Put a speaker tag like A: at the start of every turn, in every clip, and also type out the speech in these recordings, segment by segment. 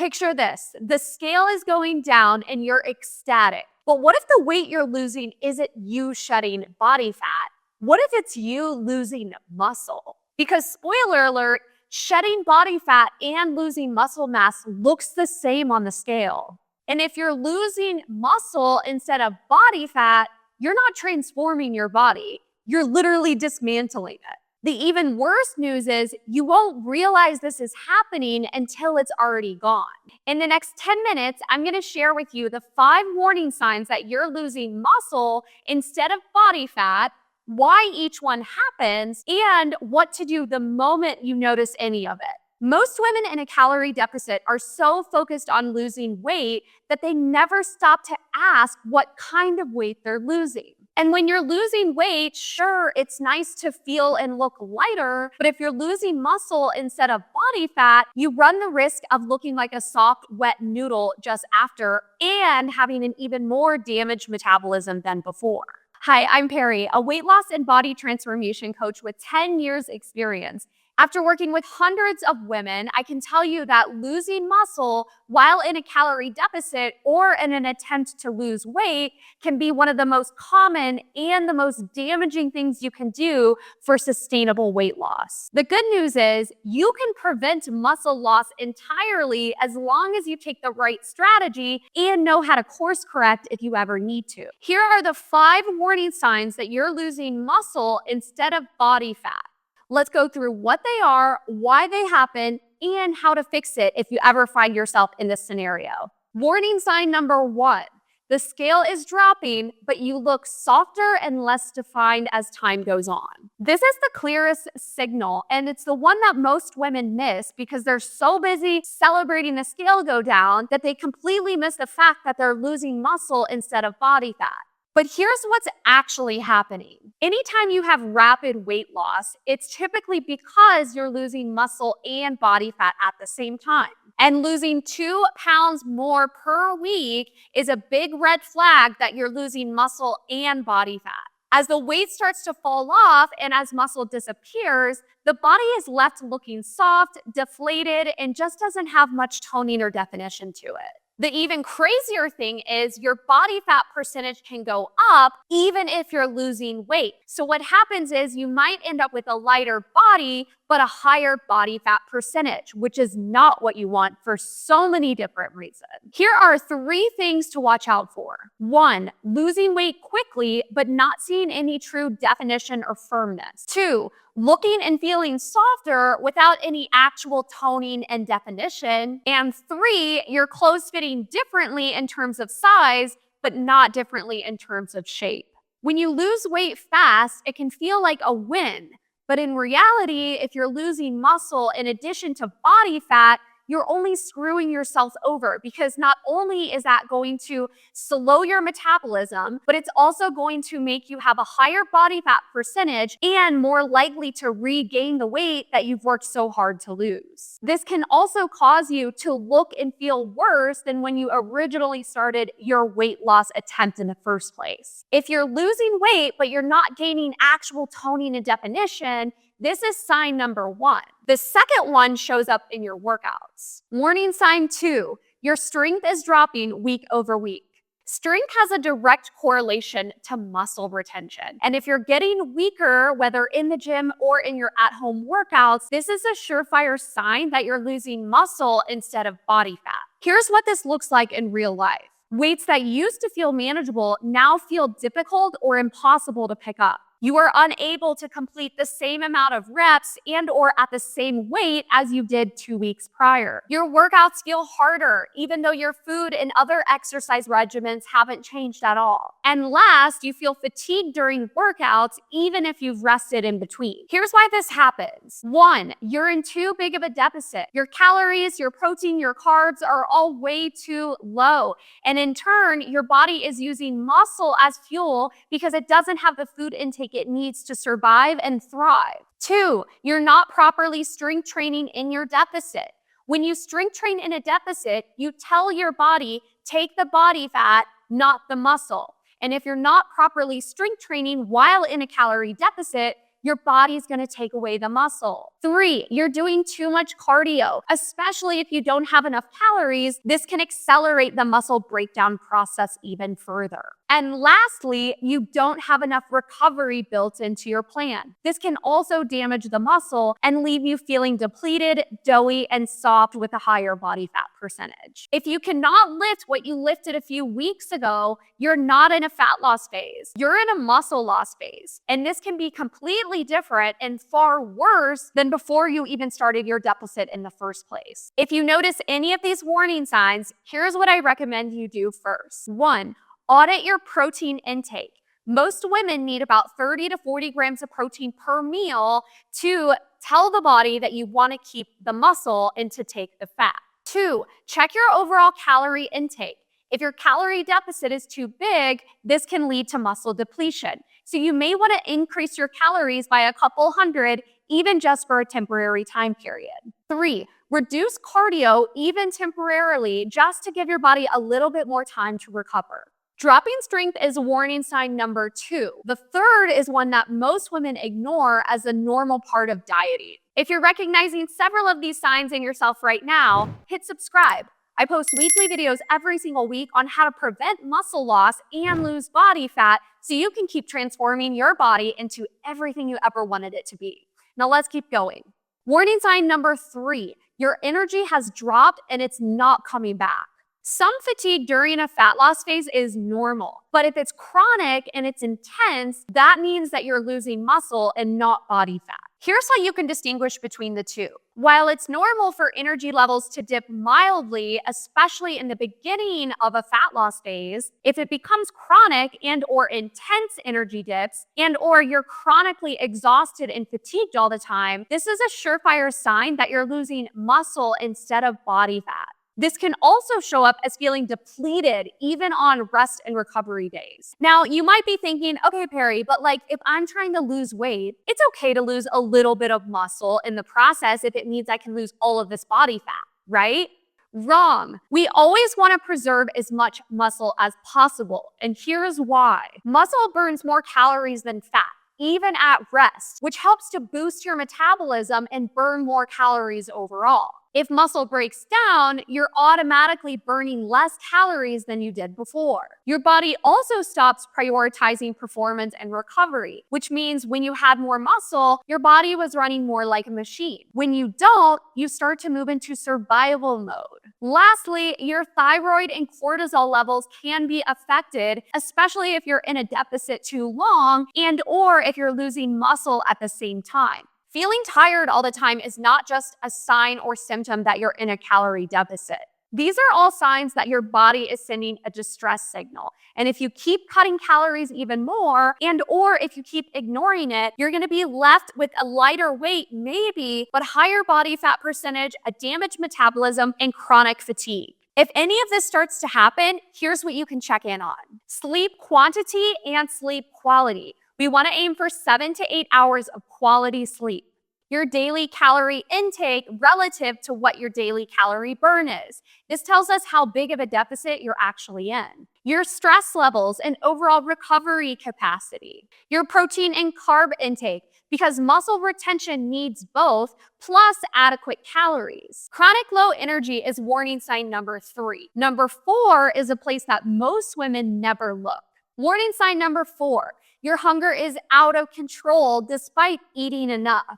A: Picture this. The scale is going down and you're ecstatic. But what if the weight you're losing isn't you shedding body fat? What if it's you losing muscle? Because spoiler alert, shedding body fat and losing muscle mass looks the same on the scale. And if you're losing muscle instead of body fat, you're not transforming your body. You're literally dismantling it. The even worse news is you won't realize this is happening until it's already gone. In the next 10 minutes, I'm going to share with you the 5 warning signs that you're losing muscle instead of body fat, why each one happens, and what to do the moment you notice any of it. Most women in a calorie deficit are so focused on losing weight that they never stop to ask what kind of weight they're losing. And when you're losing weight, sure, it's nice to feel and look lighter, but if you're losing muscle instead of body fat, you run the risk of looking like a soft, wet noodle just after and having an even more damaged metabolism than before. Hi, I'm Perry, a weight loss and body transformation coach with 10 years experience. After working with hundreds of women, I can tell you that losing muscle while in a calorie deficit or in an attempt to lose weight can be one of the most common and the most damaging things you can do for sustainable weight loss. The good news is you can prevent muscle loss entirely as long as you take the right strategy and know how to course correct if you ever need to. Here are the 5 warning signs that you're losing muscle instead of body fat. Let's go through what they are, why they happen, and how to fix it if you ever find yourself in this scenario. Warning sign number 1. The scale is dropping, but you look softer and less defined as time goes on. This is the clearest signal, and it's the one that most women miss because they're so busy celebrating the scale go down that they completely miss the fact that they're losing muscle instead of body fat. But here's what's actually happening. Anytime you have rapid weight loss, it's typically because you're losing muscle and body fat at the same time. And losing 2 pounds more per week is a big red flag that you're losing muscle and body fat. As the weight starts to fall off and as muscle disappears, the body is left looking soft, deflated, and just doesn't have much toning or definition to it. The even crazier thing is your body fat percentage can go up even if you're losing weight. So what happens is you might end up with a lighter body, but a higher body fat percentage, which is not what you want for so many different reasons. Here are 3 things to watch out for. 1, losing weight quickly, but not seeing any true definition or firmness. 2, looking and feeling softer without any actual toning and definition. And 3, your clothes fitting differently in terms of size, but not differently in terms of shape. When you lose weight fast, it can feel like a win. But in reality, if you're losing muscle in addition to body fat, you're only screwing yourself over because not only is that going to slow your metabolism, but it's also going to make you have a higher body fat percentage and more likely to regain the weight that you've worked so hard to lose. This can also cause you to look and feel worse than when you originally started your weight loss attempt in the first place. If you're losing weight, but you're not gaining actual toning and definition, this is sign number 1. The second one shows up in your workouts. Warning sign 2, your strength is dropping week over week. Strength has a direct correlation to muscle retention. And if you're getting weaker, whether in the gym or in your at-home workouts, this is a surefire sign that you're losing muscle instead of body fat. Here's what this looks like in real life. Weights that used to feel manageable now feel difficult or impossible to pick up. You are unable to complete the same amount of reps and or at the same weight as you did 2 weeks prior. Your workouts feel harder, even though your food and other exercise regimens haven't changed at all. And last, you feel fatigued during workouts, even if you've rested in between. Here's why this happens. 1, you're in too big of a deficit. Your calories, your protein, your carbs are all way too low. And in turn, your body is using muscle as fuel because it doesn't have the food intake it needs to survive and thrive. 2, you're not properly strength training in your deficit. When you strength train in a deficit, you tell your body, take the body fat, not the muscle. And if you're not properly strength training while in a calorie deficit, your body's going to take away the muscle. 3, you're doing too much cardio, especially if you don't have enough calories. This can accelerate the muscle breakdown process even further. And lastly, you don't have enough recovery built into your plan. This can also damage the muscle and leave you feeling depleted, doughy, and soft with a higher body fat percentage. If you cannot lift what you lifted a few weeks ago, you're not in a fat loss phase. You're in a muscle loss phase. And this can be completely different and far worse than before you even started your deficit in the first place. If you notice any of these warning signs, here's what I recommend you do first. 1, audit your protein intake. Most women need about 30 to 40 grams of protein per meal to tell the body that you want to keep the muscle and to take the fat. 2, check your overall calorie intake. If your calorie deficit is too big, this can lead to muscle depletion. So you may want to increase your calories by a couple hundred, even just for a temporary time period. 3, reduce cardio even temporarily just to give your body a little bit more time to recover. Dropping strength is warning sign number 2. The third is one that most women ignore as a normal part of dieting. If you're recognizing several of these signs in yourself right now, hit subscribe. I post weekly videos every single week on how to prevent muscle loss and lose body fat so you can keep transforming your body into everything you ever wanted it to be. Now let's keep going. Warning sign number 3, your energy has dropped and it's not coming back. Some fatigue during a fat loss phase is normal, but if it's chronic and it's intense, that means that you're losing muscle and not body fat. Here's how you can distinguish between the two. While it's normal for energy levels to dip mildly, especially in the beginning of a fat loss phase, if it becomes chronic and or intense energy dips and or you're chronically exhausted and fatigued all the time, this is a surefire sign that you're losing muscle instead of body fat. This can also show up as feeling depleted even on rest and recovery days. Now, you might be thinking, okay, Perry, but if I'm trying to lose weight, it's okay to lose a little bit of muscle in the process if it means I can lose all of this body fat, right? Wrong. We always want to preserve as much muscle as possible. And here's why. Muscle burns more calories than fat, even at rest, which helps to boost your metabolism and burn more calories overall. If muscle breaks down, you're automatically burning less calories than you did before. Your body also stops prioritizing performance and recovery, which means when you had more muscle, your body was running more like a machine. When you don't, you start to move into survival mode. Lastly, your thyroid and cortisol levels can be affected, especially if you're in a deficit too long and or if you're losing muscle at the same time. Feeling tired all the time is not just a sign or symptom that you're in a calorie deficit. These are all signs that your body is sending a distress signal. And if you keep cutting calories even more and or if you keep ignoring it, you're going to be left with a lighter weight maybe, but higher body fat percentage, a damaged metabolism, and chronic fatigue. If any of this starts to happen, here's what you can check in on. Sleep quantity and sleep quality. We want to aim for 7 to 8 hours of quality sleep. Your daily calorie intake relative to what your daily calorie burn is. This tells us how big of a deficit you're actually in. Your stress levels and overall recovery capacity. Your protein and carb intake, because muscle retention needs both, plus adequate calories. Chronic low energy is warning sign number 3. Number 4 is a place that most women never look. Warning sign number 4. Your hunger is out of control despite eating enough.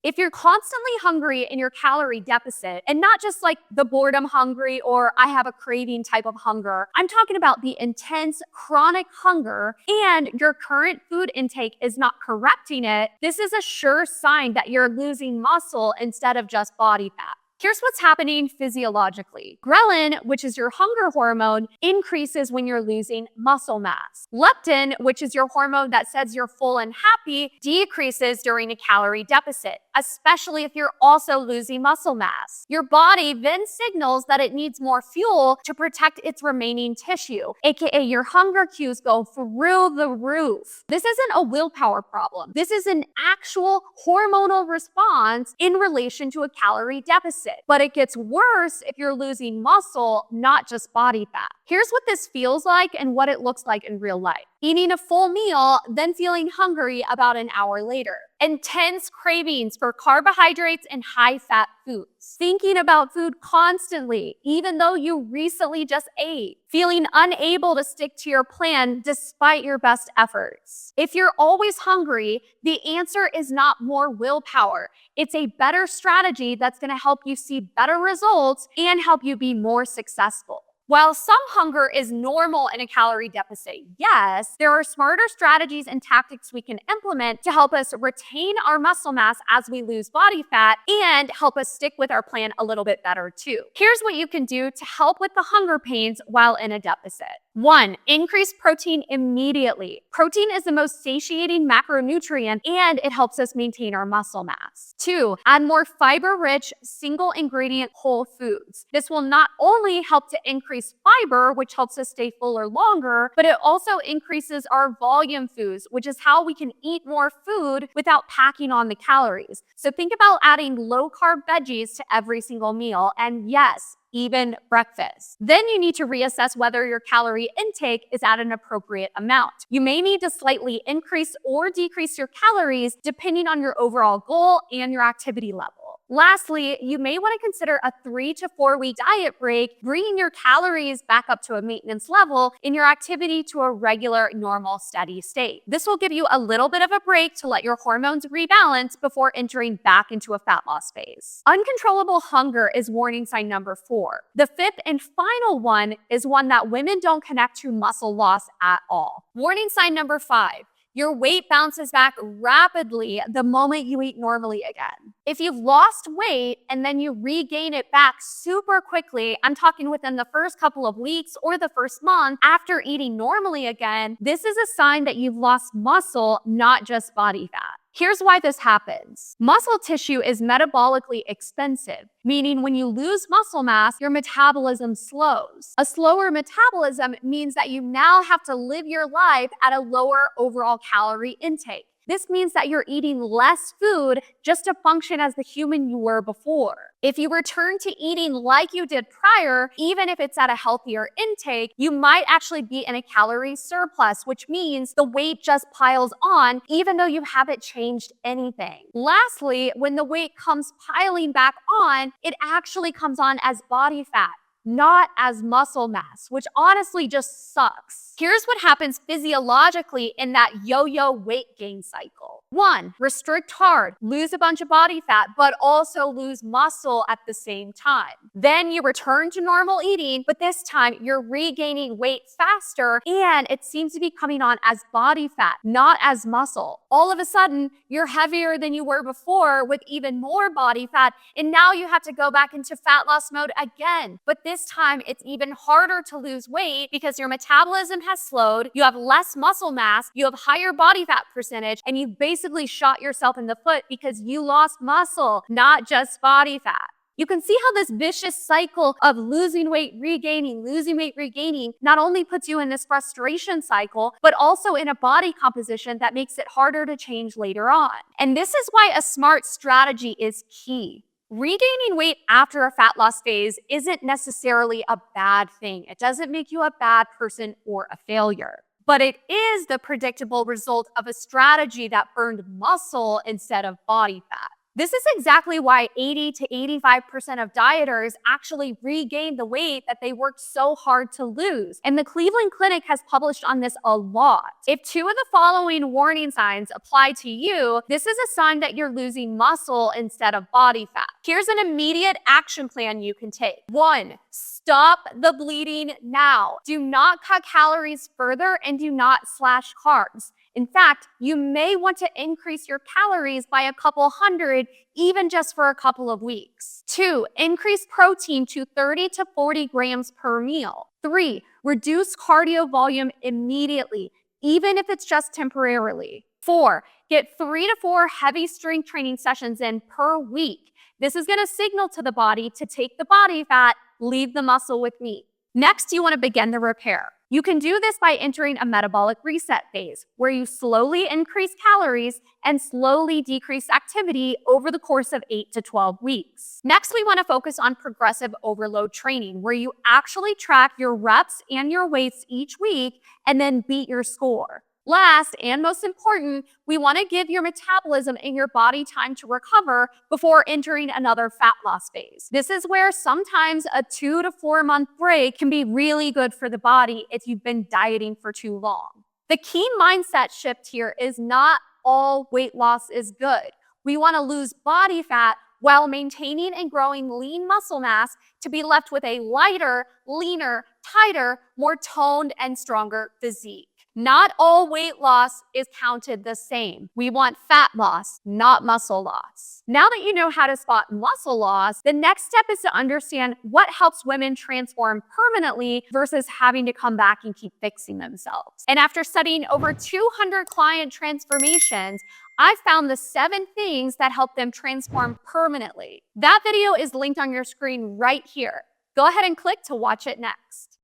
A: If you're constantly hungry in your calorie deficit, and not just the boredom hungry or I have a craving type of hunger, I'm talking about the intense chronic hunger and your current food intake is not correcting it, this is a sure sign that you're losing muscle instead of just body fat. Here's what's happening physiologically. Ghrelin, which is your hunger hormone, increases when you're losing muscle mass. Leptin, which is your hormone that says you're full and happy, decreases during a calorie deficit, especially if you're also losing muscle mass. Your body then signals that it needs more fuel to protect its remaining tissue, aka your hunger cues go through the roof. This isn't a willpower problem. This is an actual hormonal response in relation to a calorie deficit. But it gets worse if you're losing muscle, not just body fat. Here's what this feels like and what it looks like in real life. Eating a full meal, then feeling hungry about an hour later. Intense cravings for carbohydrates and high-fat foods. Thinking about food constantly, even though you recently just ate. Feeling unable to stick to your plan despite your best efforts. If you're always hungry, the answer is not more willpower. It's a better strategy that's going to help you see better results and help you be more successful. While some hunger is normal in a calorie deficit, yes, there are smarter strategies and tactics we can implement to help us retain our muscle mass as we lose body fat and help us stick with our plan a little bit better too. Here's what you can do to help with the hunger pains while in a deficit. 1. Increase protein immediately. Protein is the most satiating macronutrient and it helps us maintain our muscle mass. 2. Add more fiber-rich, single-ingredient whole foods. This will not only help to increase fiber, which helps us stay fuller longer, but it also increases our volume foods, which is how we can eat more food without packing on the calories. So think about adding low-carb veggies to every single meal, and yes, even breakfast. Then you need to reassess whether your calorie intake is at an appropriate amount. You may need to slightly increase or decrease your calories depending on your overall goal and your activity level. Lastly, you may want to consider a 3 to 4 week diet break, bringing your calories back up to a maintenance level and your activity to a regular, normal, steady state. This will give you a little bit of a break to let your hormones rebalance before entering back into a fat loss phase. Uncontrollable hunger is warning sign number 4. The fifth and final one is one that women don't connect to muscle loss at all. Warning sign number 5. Your weight bounces back rapidly the moment you eat normally again. If you've lost weight and then you regain it back super quickly, I'm talking within the first couple of weeks or the first month after eating normally again, this is a sign that you've lost muscle, not just body fat. Here's why this happens. Muscle tissue is metabolically expensive, meaning when you lose muscle mass, your metabolism slows. A slower metabolism means that you now have to live your life at a lower overall calorie intake. This means that you're eating less food just to function as the human you were before. If you return to eating like you did prior, even if it's at a healthier intake, you might actually be in a calorie surplus, which means the weight just piles on even though you haven't changed anything. Lastly, when the weight comes piling back on, it actually comes on as body fat, not as muscle mass, which honestly just sucks. Here's what happens physiologically in that yo-yo weight gain cycle. 1. Restrict hard, lose a bunch of body fat, but also lose muscle at the same time. Then you return to normal eating, but this time you're regaining weight faster and it seems to be coming on as body fat, not as muscle. All of a sudden, you're heavier than you were before with even more body fat, and now you have to go back into fat loss mode again. But this time, it's even harder to lose weight because your metabolism has slowed, you have less muscle mass, you have higher body fat percentage, and you've basically shot yourself in the foot because you lost muscle, not just body fat. You can see how this vicious cycle of losing weight, regaining, not only puts you in this frustration cycle, but also in a body composition that makes it harder to change later on. And this is why a smart strategy is key. Regaining weight after a fat loss phase isn't necessarily a bad thing. It doesn't make you a bad person or a failure. But it is the predictable result of a strategy that burned muscle instead of body fat. This is exactly why 80 to 85% of dieters actually regain the weight that they worked so hard to lose. And the Cleveland Clinic has published on this a lot. If 2 of the following warning signs apply to you, this is a sign that you're losing muscle instead of body fat. Here's an immediate action plan you can take. 1. Stop the bleeding now. Do not cut calories further and do not slash carbs. In fact, you may want to increase your calories by a couple hundred, even just for a couple of weeks. 2, increase protein to 30 to 40 grams per meal. 3, reduce cardio volume immediately, even if it's just temporarily. 4, get 3 to 4 heavy strength training sessions in per week. This is going to signal to the body to take the body fat, leave the muscle with meat. Next, you want to begin the repair. You can do this by entering a metabolic reset phase, where you slowly increase calories and slowly decrease activity over the course of 8 to 12 weeks. Next, we want to focus on progressive overload training, where you actually track your reps and your weights each week and then beat your score. Last and most important, we want to give your metabolism and your body time to recover before entering another fat loss phase. This is where sometimes a 2 to 4 month break can be really good for the body if you've been dieting for too long. The key mindset shift here is not all weight loss is good. We want to lose body fat while maintaining and growing lean muscle mass to be left with a lighter, leaner, tighter, more toned and stronger physique. Not all weight loss is counted the same. We want fat loss, not muscle loss. Now that you know how to spot muscle loss, the next step is to understand what helps women transform permanently versus having to come back and keep fixing themselves. And after studying over 200 client transformations, I found the 7 things that help them transform permanently. That video is linked on your screen right here. Go ahead and click to watch it next.